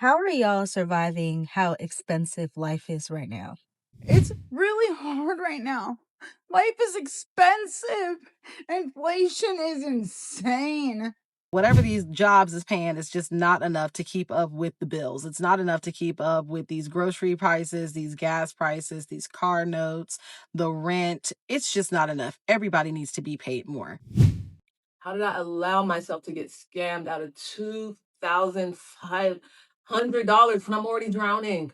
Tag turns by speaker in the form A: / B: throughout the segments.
A: How are y'all surviving how expensive life is right now?
B: It's really hard right now. Life is expensive. Inflation is insane.
C: Whatever these jobs is paying is just not enough to keep up with the bills. It's not enough to keep up with these grocery prices, these gas prices, these car notes, the rent. It's just not enough. Everybody needs to be paid more.
D: How did I allow myself to get scammed out of $2,500 when I'm already drowning?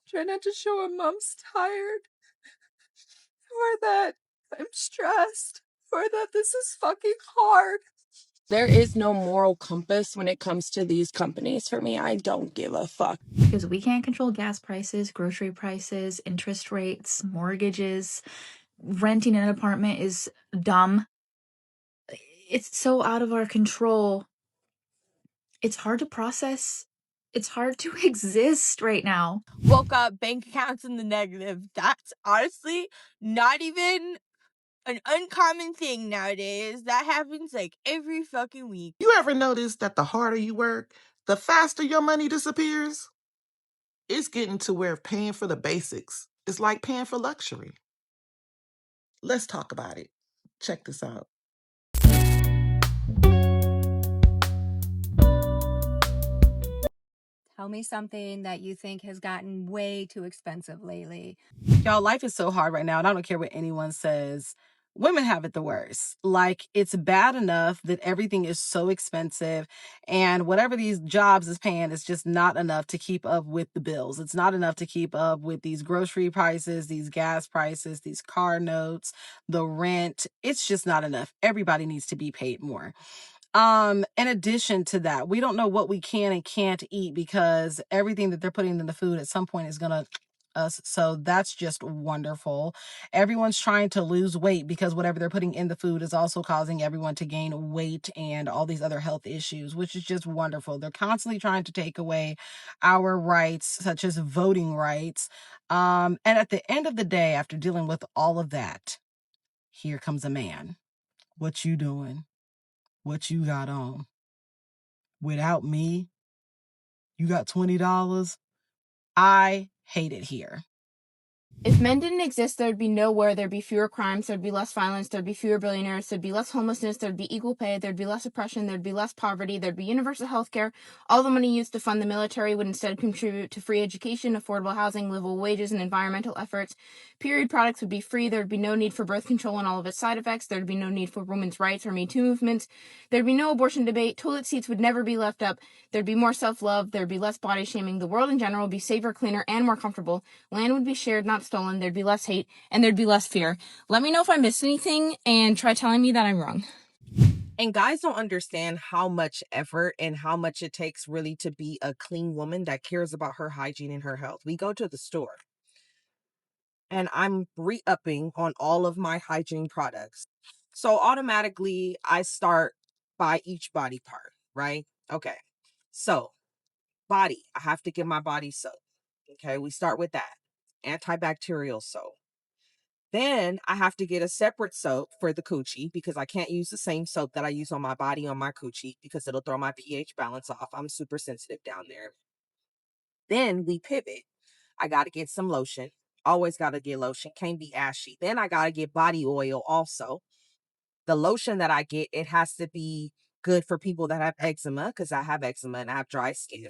E: Try not to show her mom's tired. Or that I'm stressed. Or that this is fucking hard. There is no moral compass when it comes to these companies for me. I don't give a fuck.
F: Because we can't control gas prices, grocery prices, interest rates, mortgages. Renting an apartment is dumb. It's so out of our control. It's hard to process. It's hard to exist right now.
E: Woke up, bank accounts in the negative. That's honestly not even an uncommon thing nowadays. That happens like every fucking week.
G: You ever notice that the harder you work, the faster your money disappears? It's getting to where paying for the basics is like paying for luxury. Let's talk about it. Check this out.
H: Tell me something that you think has gotten way too expensive lately.
C: Y'all, life is so hard right now, and I don't care what anyone says. Women have it the worst. Like, it's bad enough that everything is so expensive, and whatever these jobs is paying is just not enough to keep up with the bills. It's not enough to keep up with these grocery prices, these gas prices, these car notes, the rent. It's just not enough. Everybody needs to be paid more. In addition to that, we don't know what we can and can't eat because everything that they're putting in the food at some point is gonna us. So that's just wonderful. Everyone's trying to lose weight because whatever they're putting in the food is also causing everyone to gain weight and all these other health issues, which is just wonderful. They're constantly trying to take away our rights, such as voting rights. And at the end of the day, after dealing with all of that, here comes a man. What you doing? What you got on? Without me, you got $20. I hate it here.
I: If men didn't exist, there'd be no war, there'd be fewer crimes, there'd be less violence, there'd be fewer billionaires, there'd be less homelessness, there'd be equal pay, there'd be less oppression, there'd be less poverty, there'd be universal health care. All the money used to fund the military would instead contribute to free education, affordable housing, livable wages, and environmental efforts. Period products would be free, there'd be no need for birth control and all of its side effects, there'd be no need for women's rights or Me Too movements, there'd be no abortion debate, toilet seats would never be left up, there'd be more self-love, there'd be less body shaming, the world in general would be safer, cleaner, and more comfortable, land would be shared, not stolen, there'd be less hate, and there'd be less fear. Let me know if I missed anything, and try telling me that I'm wrong.
J: And guys don't understand how much effort and how much it takes really to be a clean woman that cares about her hygiene and her health. We go to the store and I'm re-upping on all of my hygiene products. So automatically I start by each body part, right? Okay. So body, I have to get my body soap. Okay. We start with that. Antibacterial soap. Then I have to get a separate soap for the coochie because I can't use the same soap that I use on my body on my coochie because it'll throw my pH balance off. I'm super sensitive down there. Then we pivot. I got to get some lotion. Always got to get lotion. Can't be ashy. Then I got to get body oil also. The lotion that I get, it has to be good for people that have eczema because I have eczema and I have dry skin.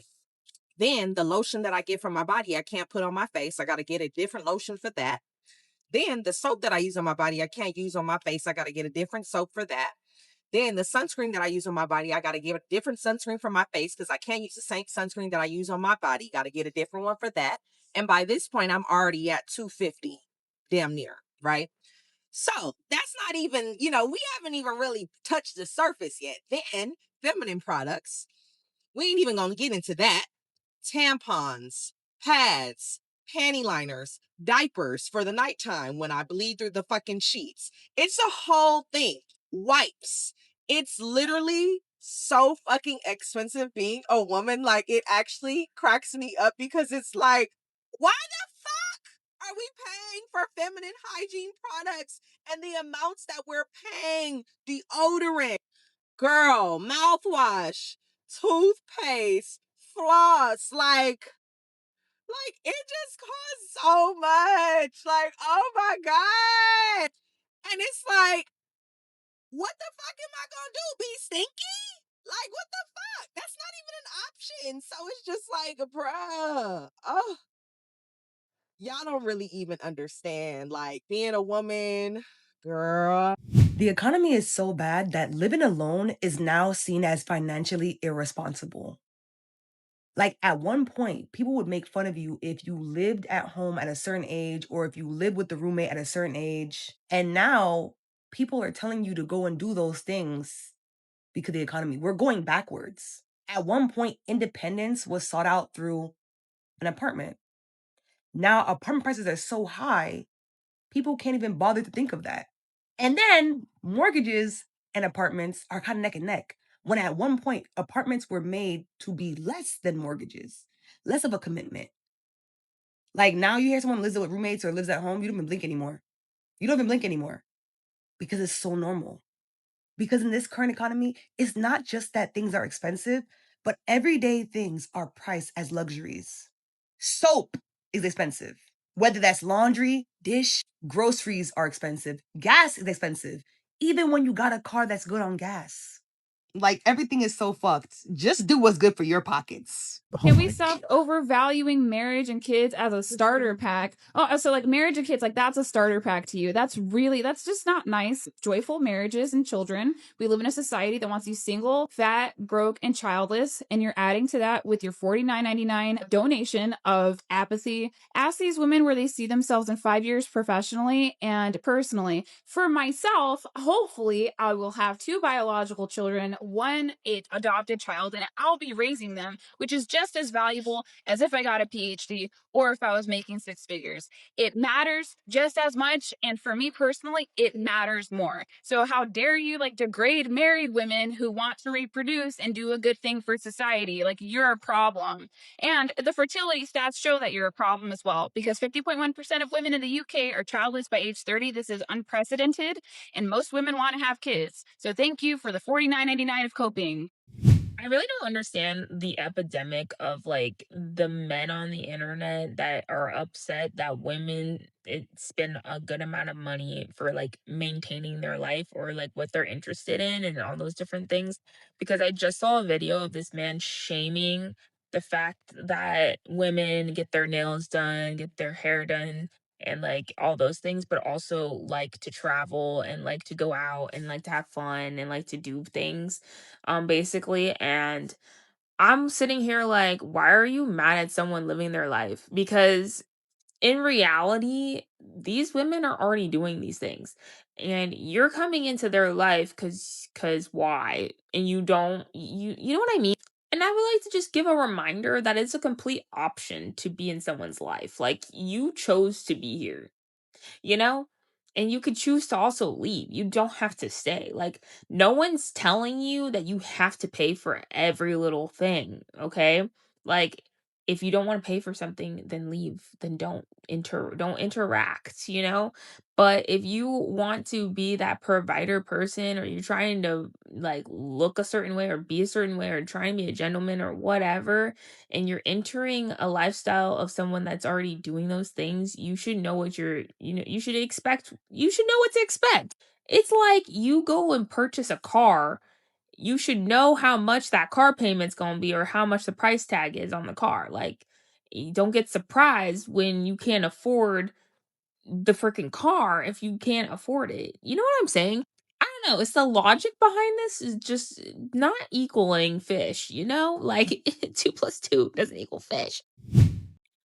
J: Then the lotion that I get from my body, I can't put on my face. I got to get a different lotion for that. Then the soap that I use on my body, I can't use on my face. I got to get a different soap for that. Then the sunscreen that I use on my body, I got to get a different sunscreen for my face because I can't use the same sunscreen that I use on my body. Got to get a different one for that. And by this point, I'm already at 250, damn near, right? So that's not even, we haven't even really touched the surface yet. Then feminine products, we ain't even going to get into that. Tampons, pads, panty liners, diapers for the nighttime when I bleed through the fucking sheets. It's a whole thing. Wipes. It's literally so fucking expensive being a woman. Like, it actually cracks me up because it's like, why the fuck are we paying for feminine hygiene products and the amounts that we're paying? Deodorant, girl, mouthwash, toothpaste, floss. Like it just costs so much. Like, oh my God. And it's like, what the fuck am I gonna do? Be stinky? Like, what the fuck? That's not even an option. So it's just like, bruh. Oh, y'all don't really even understand. Like, being a woman, girl.
K: The economy is so bad that living alone is now seen as financially irresponsible. Like at one point, people would make fun of you if you lived at home at a certain age or if you lived with the roommate at a certain age. And now people are telling you to go and do those things because of the economy. We're going backwards. At one point, independence was sought out through an apartment. Now apartment prices are so high, people can't even bother to think of that. And then mortgages and apartments are kind of neck and neck. When at one point, apartments were made to be less than mortgages, less of a commitment. Like now you hear someone lives with roommates or lives at home, you don't even blink anymore. You don't even blink anymore because it's so normal. Because in this current economy, it's not just that things are expensive, but everyday things are priced as luxuries. Soap is expensive. Whether that's laundry, dish, groceries are expensive. Gas is expensive. Even when you got a car that's good on gas. Like everything is so fucked. Just do what's good for your pockets.
B: Can we stop overvaluing marriage and kids as a starter pack? Oh, so like marriage and kids, like that's a starter pack to you. That's just not nice. Joyful marriages and children. We live in a society that wants you single, fat, broke, and childless. And you're adding to that with your $49.99 donation of apathy. Ask these women where they see themselves in 5 years professionally and personally. For myself, hopefully I will have 2 biological children, 1 adopted child, and I'll be raising them, which is just as valuable as if I got a PhD or if I was making 6 figures. It matters just as much, and for me personally, it matters more. So how dare you like degrade married women who want to reproduce and do a good thing for society? Like you're a problem. And the fertility stats show that you're a problem as well, because 50.1% of women in the UK are childless by age 30. This is unprecedented, and most women want to have kids. So thank you for the $49.99 of coping.
E: I really don't understand the epidemic of like the men on the internet that are upset that women spend a good amount of money for like maintaining their life or like what they're interested in and all those different things. Because I just saw a video of this man shaming the fact that women get their nails done, get their hair done, and like all those things, but also like to travel and like to go out and like to have fun and like to do things basically. And I'm sitting here like, why are you mad at someone living their life? Because in reality, these women are already doing these things, and you're coming into their life because why? And you know what I mean? And I would like to just give a reminder that it's a complete option to be in someone's life. Like, you chose to be here, you know? And you could choose to also leave. You don't have to stay. Like, no one's telling you that you have to pay for every little thing, okay? Like, if you don't want to pay for something, then leave. Then don't interact, you know? But if you want to be that provider person, or you're trying to like look a certain way or be a certain way or trying to be a gentleman or whatever, and you're entering a lifestyle of someone that's already doing those things, you should know what you should expect. You should know what to expect. It's like you go and purchase a car, you should know how much that car payment's going to be or how much the price tag is on the car. Like, you don't get surprised when you can't afford the freaking car if you can't afford it. You know what I'm saying? I don't know. It's the logic behind this is just not equaling fish, you know? Like 2 plus 2 doesn't equal fish.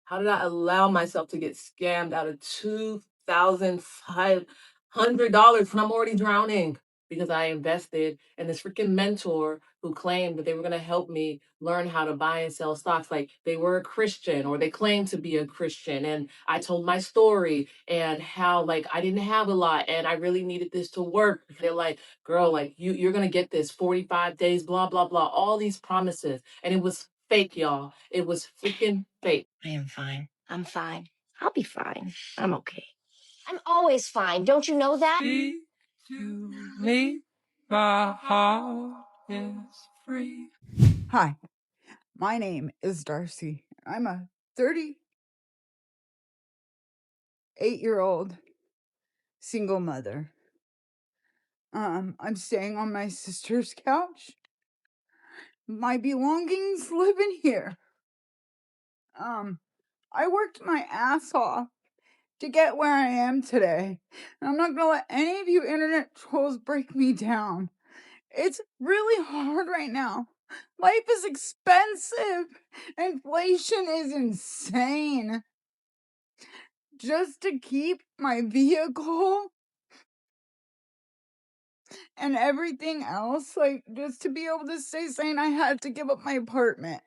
D: How did I allow myself to get scammed out of $2,500 when I'm already drowning? Because I invested in this freaking mentor who claimed that they were going to help me learn how to buy and sell stocks. Like they were a Christian or they claimed to be a Christian. And I told my story and how like I didn't have a lot and I really needed this to work. They're like, girl, like you're going to get this 45 days, blah, blah, blah, all these promises. And it was fake, y'all. It was freaking fake.
L: I am fine. I'm fine. I'll be fine. I'm okay. I'm always fine. Don't you know that?
M: To me, my heart is free.
B: Hi,
M: My name is Darcy. I'm a 38-year-old single mother. I'm staying on my sister's couch. My belongings live in here. I worked my ass off to get where I am today. And I'm not gonna let any of you internet trolls break me down. It's really hard right now. Life is expensive. Inflation is insane. Just to keep my vehicle and everything else, like just to be able to stay sane, I had to give up my apartment.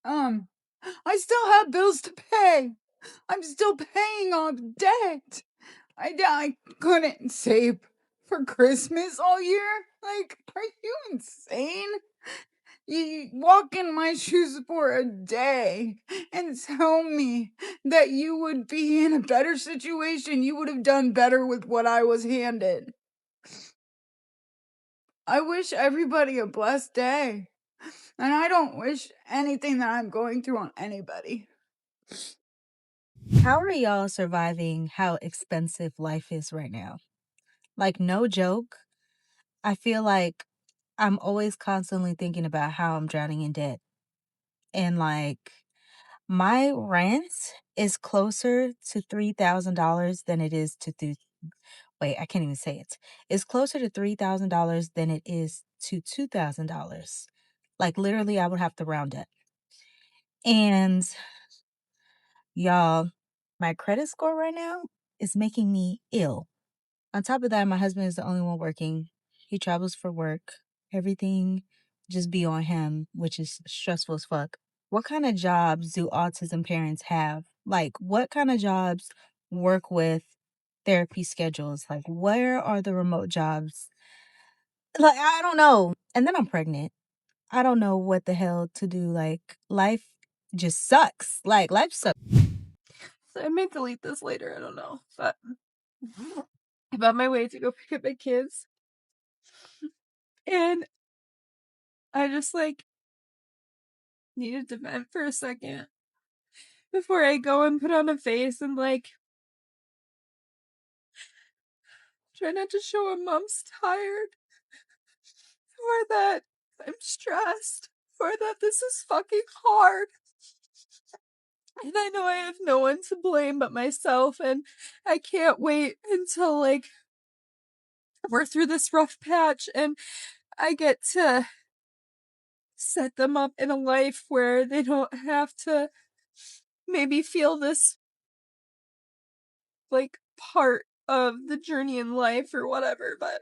M: I still have bills to pay. I'm still paying off debt. I couldn't save for Christmas all year. Like, are you insane? You walk in my shoes for a day and tell me that you would be in a better situation. You would have done better with what I was handed. I wish everybody a blessed day. And I don't wish anything that I'm going through on anybody.
A: How are y'all surviving how expensive life is right now? Like, no joke. I feel like I'm always constantly thinking about how I'm drowning in debt. And like, my rent is closer to $3,000 than it is to wait, I can't even say it. It's closer to $3,000 than it is to $2,000. Like, literally, I would have to round up. And y'all, my credit score right now is making me ill. On top of that, my husband is the only one working. He travels for work. Everything just be on him, which is stressful as fuck. What kind of jobs do autism parents have? Like, what kind of jobs work with therapy schedules? Like, where are the remote jobs? Like, I don't know. And then I'm pregnant. I don't know what the hell to do. Like, life just sucks. Like, life sucks.
E: So I may delete this later, I don't know. But I'm on my way to go pick up my kids. And I just like needed to vent for a second before I go and put on a face and like try not to show a mom's tired or that I'm stressed or that this is fucking hard. And I know I have no one to blame but myself, and I can't wait until like we're through this rough patch and I get to set them up in a life where they don't have to maybe feel this like part of the journey in life or whatever, but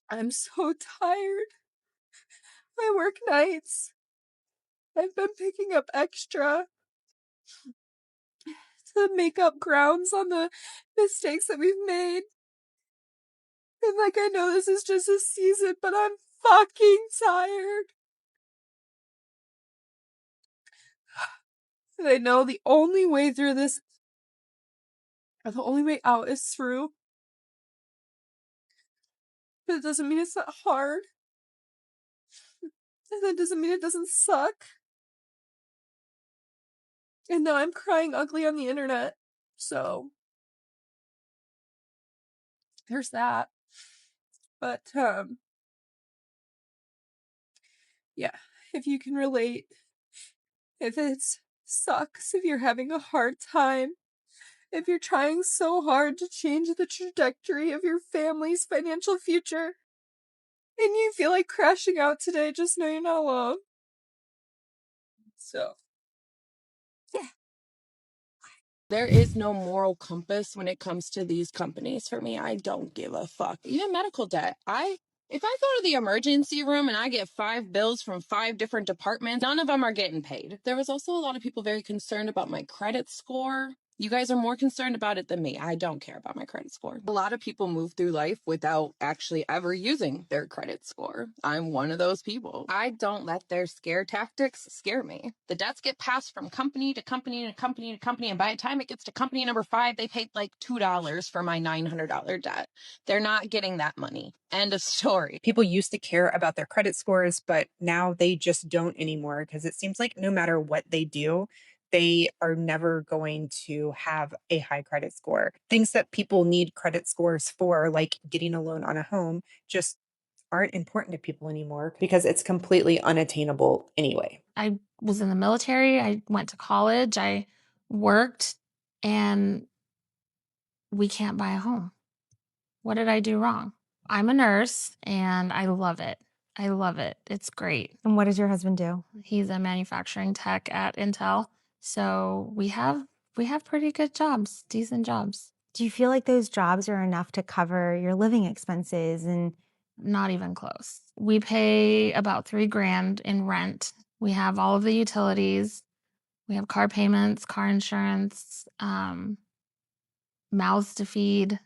E: I'm so tired. I work nights. I've been picking up extra to make up grounds on the mistakes that we've made. And like, I know this is just a season, but I'm fucking tired. And I know the only way through this, or the only way out is through. But it doesn't mean it's not hard. And that doesn't mean it doesn't suck. And now I'm crying ugly on the internet. So there's that. But yeah, if you can relate, if it sucks, if you're having a hard time, if you're trying so hard to change the trajectory of your family's financial future, and you feel like crashing out today, just know you're not alone. So, yeah.
I: There is no moral compass when it comes to these companies for me. I don't give a fuck. Even medical debt. If I go to the emergency room and I get 5 bills from 5 different departments, none of them are getting paid. There was also a lot of people very concerned about my credit score.
E: You guys are more concerned about it than me. I don't care about my credit score. A lot of people move through life without actually ever using their credit score. I'm one of those people. I don't let their scare tactics scare me. The debts get passed from company to company to company to company, and by the time it gets to company number 5, they paid like $2 for my $900 debt. They're not getting that money. End of story.
N: People used to care about their credit scores, but now they just don't anymore because it seems like no matter what they do, they are never going to have a high credit score. Things that people need credit scores for, like getting a loan on a home, just aren't important to people anymore because it's completely unattainable anyway.
O: I was in the military, I went to college, I worked, and we can't buy a home. What did I do wrong? I'm a nurse and I love it. I love it. It's great.
P: And what does your husband do?
O: He's a manufacturing tech at Intel. So we have pretty good jobs, decent jobs.
P: Do you feel like those jobs are enough to cover your living expenses? And
O: not even close. We pay about $3,000 in rent. We have all of the utilities. We have car payments, car insurance, mouths to feed,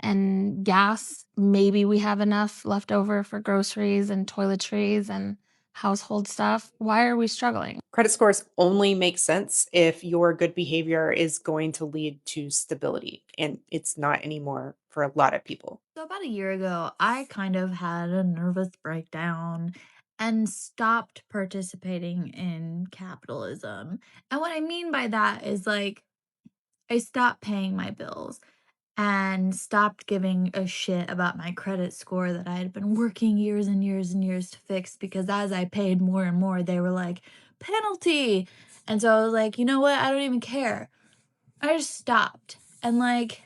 O: and gas. Maybe we have enough left over for groceries and toiletries and household stuff. Why are we struggling?
N: Credit scores only make sense if your good behavior is going to lead to stability, and it's not anymore for a lot of people.
F: So about a year ago, I kind of had a nervous breakdown and stopped participating in capitalism. And what I mean by that is like I stopped paying my bills and stopped giving a shit about my credit score that I had been working years and years and years to fix, because as I paid more and more, they were like, penalty. And so I was like, you know what? I don't even care. I just stopped. And like,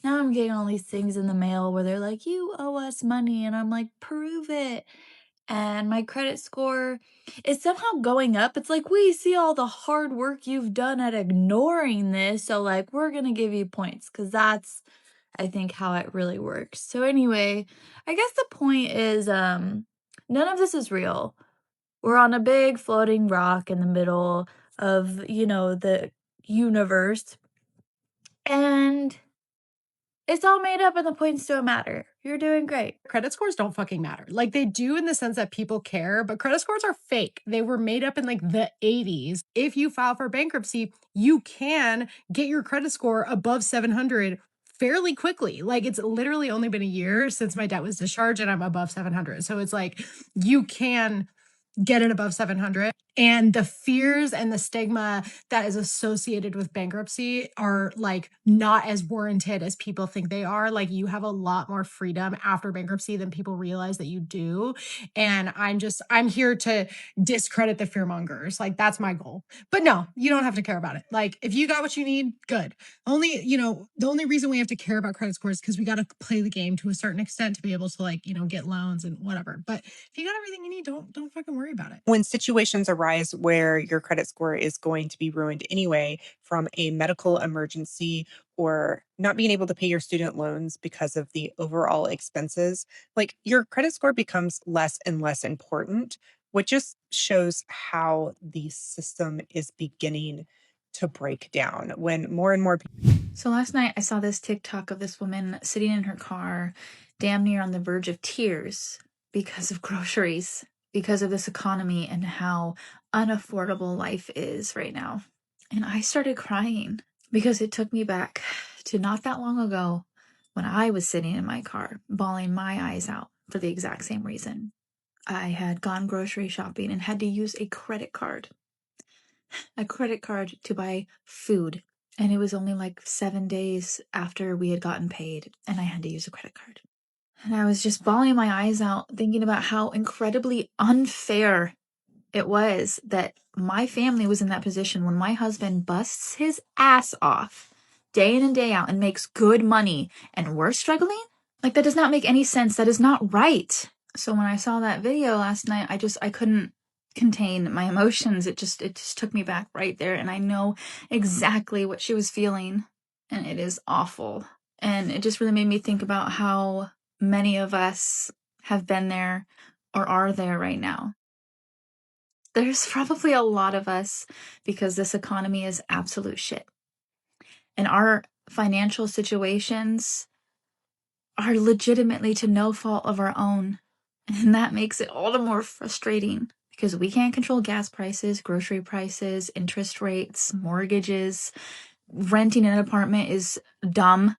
F: now I'm getting all these things in the mail where they're like, you owe us money. And I'm like, prove it. And my credit score is somehow going up. It's like, we see all the hard work you've done at ignoring this. So, like, we're going to give you points, because that's, I think, how it really works. So, anyway, I guess the point is none of this is real. We're on a big floating rock in the middle of, you know, the universe. And it's all made up and the points don't matter. You're doing great.
C: Credit scores don't fucking matter. Like, they do in the sense that people care, but credit scores are fake. They were made up in like the 80s. If you file for bankruptcy, you can get your credit score above 700 fairly quickly. Like, it's literally only been a year since my debt was discharged and I'm above 700. So it's like you can get it above 700. And the fears and the stigma that is associated with bankruptcy are like not as warranted as people think they are. Like, you have a lot more freedom after bankruptcy than people realize that you do. And I'm here to discredit the fearmongers. Like, that's my goal. But no, you don't have to care about it. Like, if you got what you need, good. The only reason we have to care about credit scores is because we got to play the game to a certain extent to be able to, like, get loans and whatever. But if you got everything you need, don't fucking worry about it.
N: When situations arise where your credit score is going to be ruined anyway, from a medical emergency or not being able to pay your student loans because of the overall expenses, like, your credit score becomes less and less important, which just shows how the system is beginning to break down when more and more people.
F: So last night I saw this TikTok of this woman sitting in her car, damn near on the verge of tears because of groceries, because of this economy and how unaffordable life is right now. And I started crying because it took me back to not that long ago when I was sitting in my car, bawling my eyes out for the exact same reason. I had gone grocery shopping and had to use a credit card to buy food. And it was only like 7 days after we had gotten paid, and I had to use a credit card. And I was just bawling my eyes out, thinking about how incredibly unfair it was that my family was in that position when my husband busts his ass off day in and day out and makes good money, and we're struggling? Like, that does not make any sense. That is not right. So when I saw that video last night, I couldn't contain my emotions. It just took me back right there, and I know exactly what she was feeling, and it is awful. And it just really made me think about how many of us have been there or are there right now. There's probably a lot of us, because this economy is absolute shit. And our financial situations are legitimately to no fault of our own. And that makes it all the more frustrating because we can't control gas prices, grocery prices, interest rates, mortgages. Renting an apartment is dumb.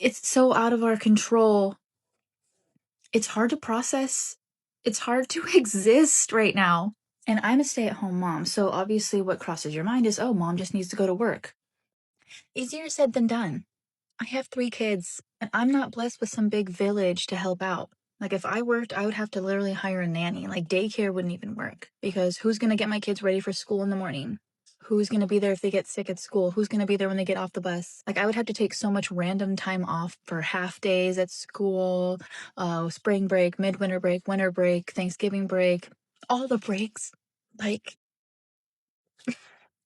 F: It's so out of our control. It's hard to process. It's hard to exist right now. And I'm a stay-at-home mom, so obviously what crosses your mind is, oh, mom just needs to go to work. Easier said than done. I have 3 kids, and I'm not blessed with some big village to help out. Like, if I worked, I would have to literally hire a nanny. Like, daycare wouldn't even work because who's going to get my kids ready for school in the morning? Who's going to be there if they get sick at school? Who's going to be there when they get off the bus? Like, I would have to take so much random time off for half days at school, spring break, midwinter break, winter break, Thanksgiving break, all the breaks. Like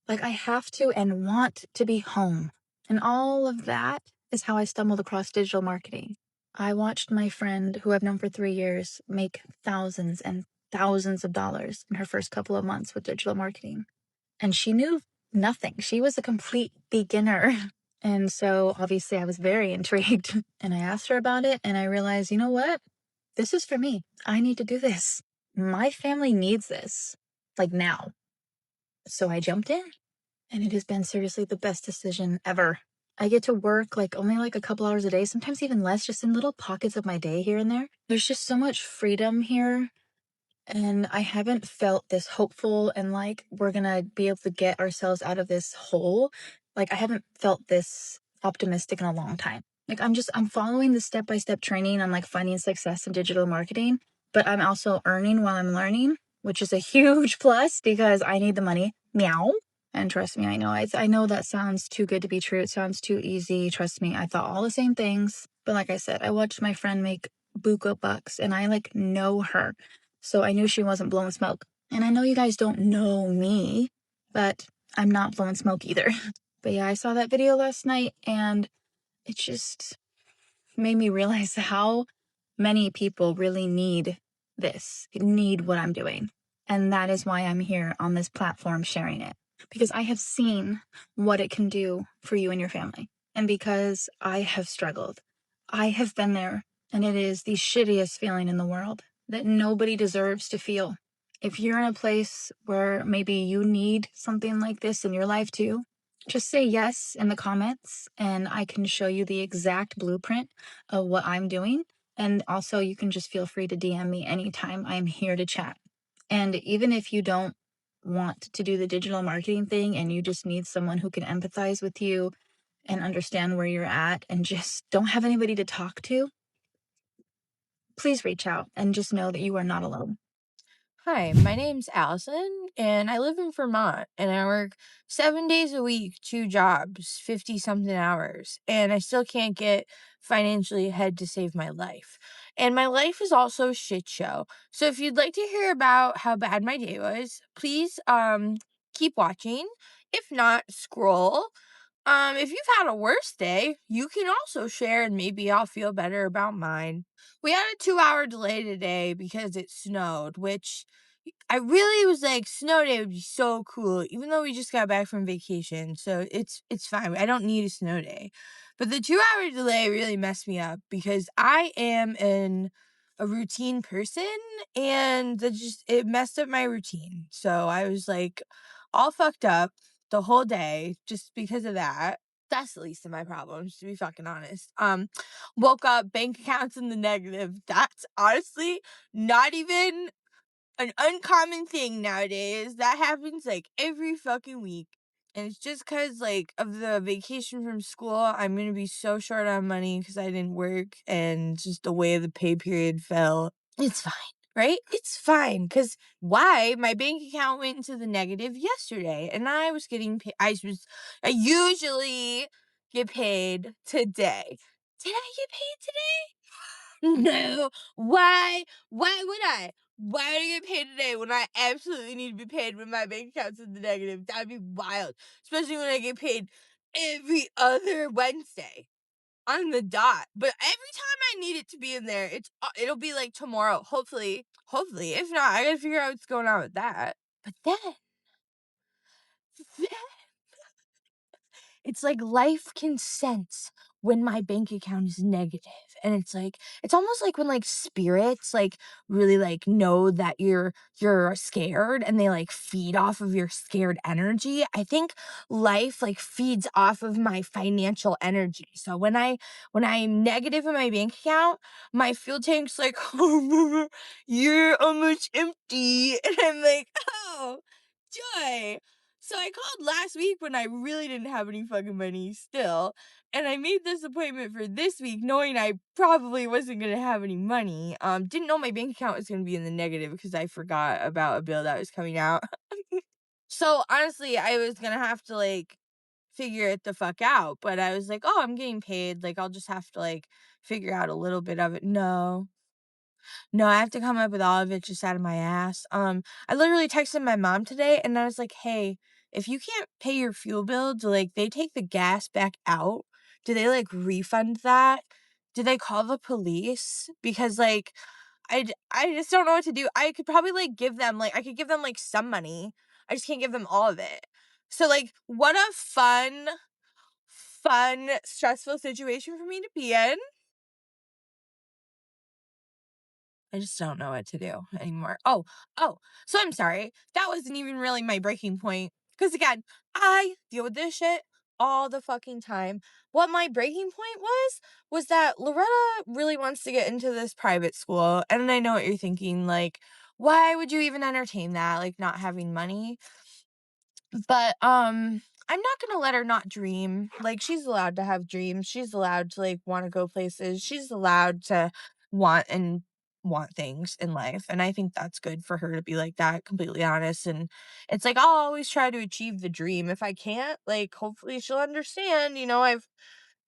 F: I have to and want to be home. And all of that is how I stumbled across digital marketing. I watched my friend, who I've known for 3 years, make thousands and thousands of dollars in her first couple of months with digital marketing. And she knew nothing. She was a complete beginner. And so obviously I was very intrigued. And I asked her about it and I realized, you know what? This is for me. I need to do this. My family needs this. Like now. So I jumped in. And it has been seriously the best decision ever. I get to work only a couple hours a day, sometimes even less, just in little pockets of my day here and there. There's just so much freedom here. And I haven't felt this hopeful and we're gonna be able to get ourselves out of this hole. I haven't felt this optimistic in a long time. I'm following the step-by-step training on finding success in digital marketing, but I'm also earning while I'm learning, which is a huge plus because I need the money. Meow. And trust me, I know that sounds too good to be true. It sounds too easy. Trust me, I thought all the same things. But like I said, I watched my friend make buku bucks and I know her. So I knew she wasn't blowing smoke. And I know you guys don't know me, but I'm not blowing smoke either. But yeah, I saw that video last night and it just made me realize how many people really need need what I'm doing. And that is why I'm here on this platform sharing it. Because I have seen what it can do for you and your family. And because I have struggled, I have been there, and it is the shittiest feeling in the world that nobody deserves to feel. If you're in a place where maybe you need something like this in your life too, just say yes in the comments and I can show you the exact blueprint of what I'm doing. And also, you can just feel free to DM me anytime. I'm here to chat. And even if you don't want to do the digital marketing thing and you just need someone who can empathize with you and understand where you're at and just don't have anybody to talk to, please reach out and just know that you are not alone.
Q: Hi, my name's Allison, and I live in Vermont, and I work 7 days a week, 2 jobs, 50 something hours, and I still can't get financially ahead to save my life. And my life is also a shit show. So if you'd like to hear about how bad my day was, please keep watching. If not, scroll. If you've had a worse day, you can also share and maybe I'll feel better about mine. We had a 2-hour delay today because it snowed, which I really was like, snow day would be so cool, even though we just got back from vacation. So it's fine. I don't need a snow day. But the 2-hour delay really messed me up because I am a routine person and it messed up my routine. So I was all fucked up the whole day just because of that. That's the least of my problems, to be fucking honest. Woke up, bank accounts in the negative. That's honestly not even an uncommon thing nowadays. That happens every fucking week. And it's just because of the vacation from school, I'm gonna be so short on money because I didn't work and just the way the pay period fell. It's fine, right? It's fine. Because why? My bank account went into the negative yesterday and I was getting paid. I usually get paid today. Did I get paid today? No. Why? Why would I? Why would I get paid today when I absolutely need to be paid when my bank account's in the negative? That'd be wild. Especially when I get paid every other Wednesday on the dot. But every time I need it to be in there, it'll be tomorrow. Hopefully. If not, I gotta figure out what's going on with that. But then it's like life can sense when my bank account is negative. And it's almost like when like spirits like really like know that you're scared and they like feed off of your scared energy. I think life like feeds off of my financial energy. So when I'm negative in my bank account, my fuel tank's like, oh, you're almost empty. And I'm like, oh, joy. So I called last week when I really didn't have any fucking money still. And I made this appointment for this week knowing I probably wasn't going to have any money. Didn't know my bank account was going to be in the negative because I forgot about a bill that was coming out. So honestly, I was going to have to like figure it the fuck out. But I was like, oh, I'm getting paid. Like, I'll just have to like figure out a little bit of it. No, I have to come up with all of it just out of my ass. I literally texted my mom today and I was like, hey, if you can't pay your fuel bill, do like they take the gas back out? Do they like refund that? Do they call the police? Because like I just don't know what to do. I could probably like give them like I could give them like some money. I just can't give them all of it. So like what a fun, stressful situation for me to be in. I just don't know what to do anymore. Oh, so I'm sorry. That wasn't even really my breaking point. Because again, I deal with this shit all the fucking time. What my breaking point was that Loretta really wants to get into this private school. And I know what you're thinking, like, why would you even entertain that? Like not having money. But I'm not gonna let her not dream. Like she's allowed to have dreams. She's allowed to like want to go places. She's allowed to want things in life. And I think that's good for her to be like that, completely honest. And it's like I'll always try to achieve the dream. If I can't, like hopefully she'll understand.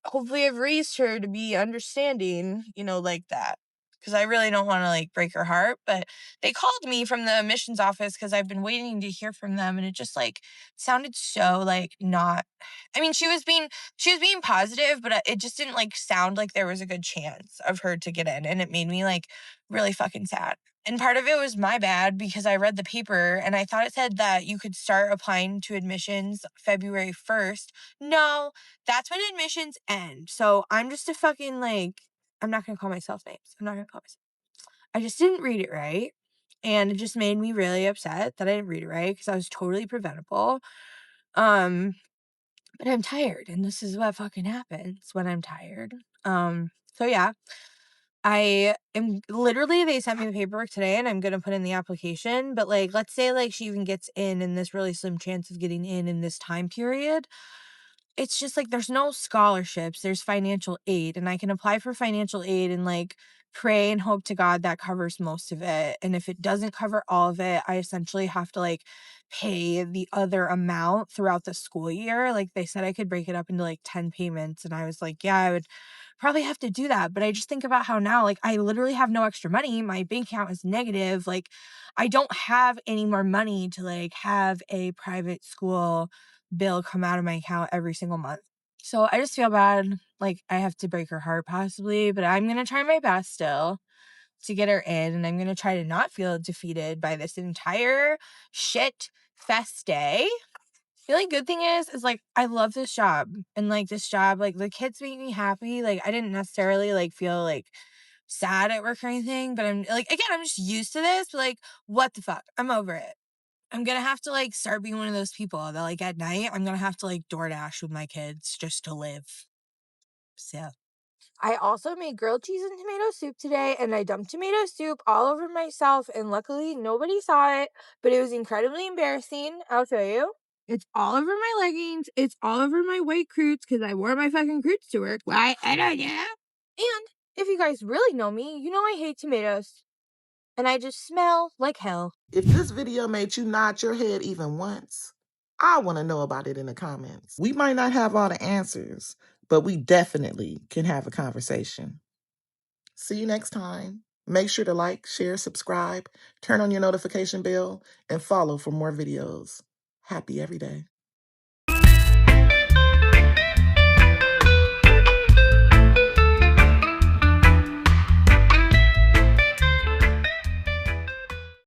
Q: Hopefully I've raised her to be understanding, like that. Because I really don't want to like break her heart. But they called me from the admissions office because I've been waiting to hear from them. And it just like sounded so like not, I mean, she was being positive, but it just didn't like sound like there was a good chance of her to get in. And it made me like really fucking sad. And part of it was my bad because I read the paper and I thought it said that you could start applying to admissions February 1st. No, that's when admissions end. So I'm just a fucking like, I'm not gonna call myself names. I'm not gonna call myself. I just didn't read it right. And it just made me really upset that I didn't read it right because I was totally preventable. But I'm tired, and this is what fucking happens when I'm tired. So yeah. I am literally they sent me the paperwork today and I'm gonna put in the application. But like let's say like she even gets in this really slim chance of getting in this time period. It's just like there's no scholarships, there's financial aid, and I can apply for financial aid and like pray and hope to God that covers most of it. And if it doesn't cover all of it, I essentially have to like pay the other amount throughout the school year. Like they said I could break it up into like 10 payments and I was like, yeah, I would probably have to do that. But I just think about how now like I literally have no extra money. My bank account is negative. Like I don't have any more money to like have a private school bill come out of my account every single month. So I just feel bad. Like I have to break her heart possibly, but I'm going to try my best still to get her in. And I'm going to try to not feel defeated by this entire shit fest day. The only good thing is like, I love this job and like this job, like the kids make me happy. Like I didn't necessarily like feel like sad at work or anything, but I'm like, again, I'm just used to this, but like, what the fuck? I'm over it. I'm gonna have to like start being one of those people that like at night I'm gonna have to like DoorDash with my kids just to live. So I also made grilled cheese and tomato soup today and I dumped tomato soup all over myself and luckily nobody saw it, but it was incredibly embarrassing. I'll show you. It's all over my leggings. It's all over my white Croots because I wore my fucking Croots to work. Why? I don't know. And if you guys really know me, you know I hate tomatoes. And I just smell like hell.
G: If this video made you nod your head even once, I want to know about it in the comments. We might not have all the answers, but we definitely can have a conversation. See you next time. Make sure to like, share, subscribe, turn on your notification bell, and follow for more videos. Happy every day.